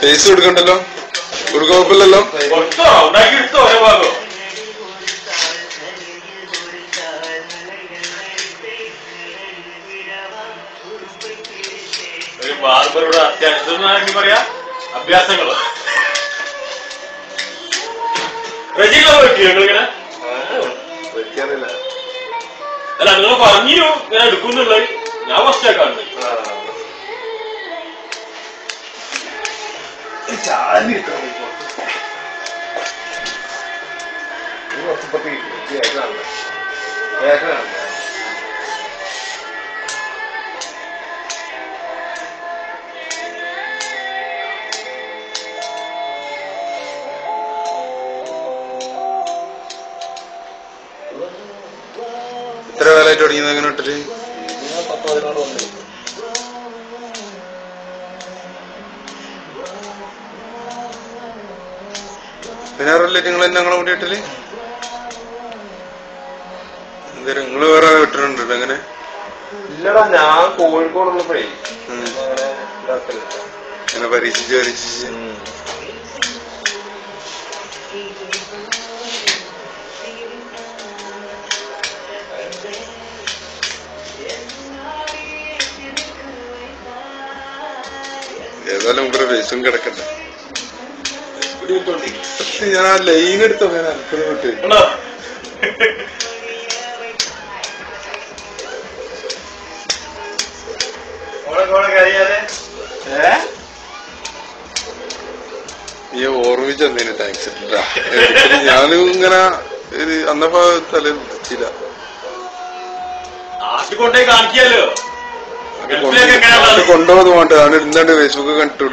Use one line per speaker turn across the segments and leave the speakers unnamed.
പൈസ കൊടുക്കണ്ടല്ലോ, കൊടുക്കാൻ കുഴപ്പമില്ലല്ലോ.
ഒരു ബാർബറുടെ അത്യാവശ്യം പറയാ അഭ്യാസങ്ങള് ഞങ്ങളിങ്ങനെ അല്ല നിങ്ങൾ പറഞ്ഞു ഞാൻ എടുക്കുന്നുള്ളത്. ഞാൻ ഫസ്റ്റാക്കാണ്ട്
എത്ര കാലമായിട്ട് തുടങ്ങിയത് അങ്ങനെ ഇട്ടിട്ട്?
10-15 ഉണ്ട്.
പതിനാറല്ലേ നിങ്ങൾ തന്നെ ഞങ്ങളെ കൂടി ഇട്ടല്? എന്തായാലും നിങ്ങള് വേറെ ഇട്ടിട്ടുണ്ട് അങ്ങനെ?
ഇല്ലടാ, ഞാൻ കോഴിക്കോടുള്ളപ്പോഴേ
അങ്ങനെ പരീക്ഷിച്ച് ഏതായാലും ഇവിടെ വേസും കിടക്കട്ടെ. ഞാൻ ആ ലൈൻ എടുത്തോ, ഞാൻ അൽപ്പത് വിട്ട് നീ ഓർമ്മിച്ചെന്തേന് താങ്ക്സ്. ഞാനും ഇങ്ങനെ അന്നപ്പോ തല വിളിച്ചില്ല.
കൊണ്ടേ കാണിക്കാലോ
കൊണ്ടുപോകുന്ന വേണ്ട, അവന് ഇരുന്നാണ്ട് ഫേസ്ബുക്ക് കണ്ടിട്ടു.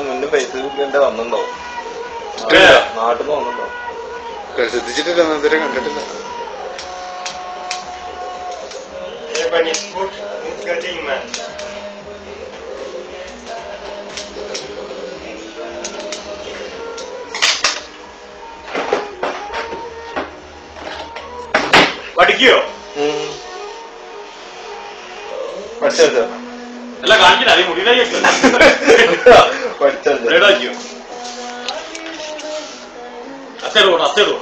മുന്നേ ഫേസ്ബുക്കിൽ വന്നിട്ടുണ്ടോ? നാട്ടിൽ നിന്ന് വന്നിട്ടുണ്ടോ?
ശ്രദ്ധിച്ചിട്ടില്ല, അന്നേരം കണ്ടിട്ടില്ല.
പഠിക്കോ?
പഠിച്ചോ?
അല്ല കാണിക്കില്ല, അത് മുടിയിലാക്കിയോ?
പഠിച്ചോ?
അച്ചേടുവോ അച്ചേടുവോ?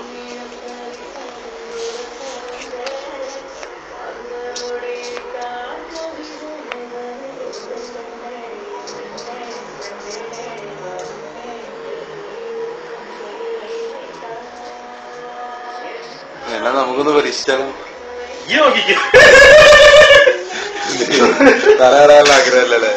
എന്നാ നമുക്കൊന്ന് പരീക്ഷിച്ചാലോ?
ഈ നോക്കിക്കോ,
തലകടാനുള്ള ആഗ്രഹമല്ലേ?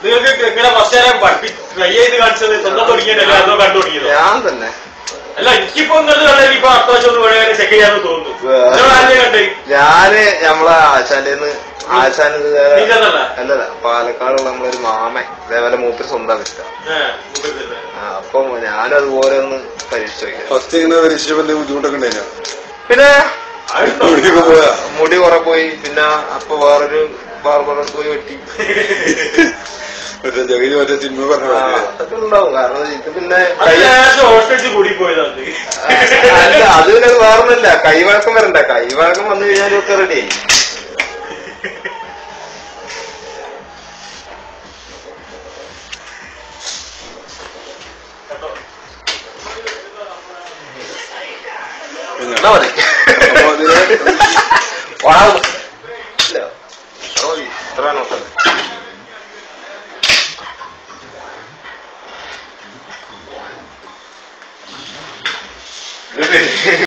നിങ്ങൾക്ക് ഇങ്ങനെ ഫസ്റ്റ് ട്രൈ ചെയ്ത് കാണിച്ചത് സ്വന്തം തുടങ്ങിയതല്ലേ, അതോ കണ്ടു തുടങ്ങിയത്?
ഞാൻ തന്നെ.
അല്ല എനിക്കിപ്പോ ഇങ്ങനത്തെ കണ്ടത് ഇപ്പൊ അടുത്ത വർഷം ഒന്ന് വേണേ ചെക്ക് ചെയ്യാന്ന് തോന്നുന്നു.
ഞാന് നമ്മളെ ആശാന്റെന്ന് അല്ലല്ല, പാലക്കാടുള്ള നമ്മളൊരു മാമൻ ഇതേപോലെ മൂപ്പര് സ്വന്തം ഇഷ്ടം. അപ്പൊ ഞാനും അതുപോലെ ഒന്ന് പരീക്ഷിച്ചു നോക്കിയത്.
ഫസ്റ്റ് ഇങ്ങനെ പരീക്ഷിച്ചപ്പോ ബുദ്ധിമുട്ടൊക്കെ ഉണ്ടായില്ല?
പിന്നെ മുടി കുറെ പോയി. പിന്നെ അപ്പൊ വേറൊരു ബാർബറെ പോയി വെട്ടി.
മറ്റേ സിനിമ പറഞ്ഞു
അതൊക്കെ ഉണ്ടാവും. കാരണം ഇത് പിന്നെ
കൂടിപ്പോയത്
അല്ല, അത് പിന്നെ വേറൊന്നുമില്ല. കൈവഴക്കം വരണ്ട. കൈവഴക്കം വന്നു കഴിഞ്ഞാലും ഒക്കെ റെഡി ആയി. മതി.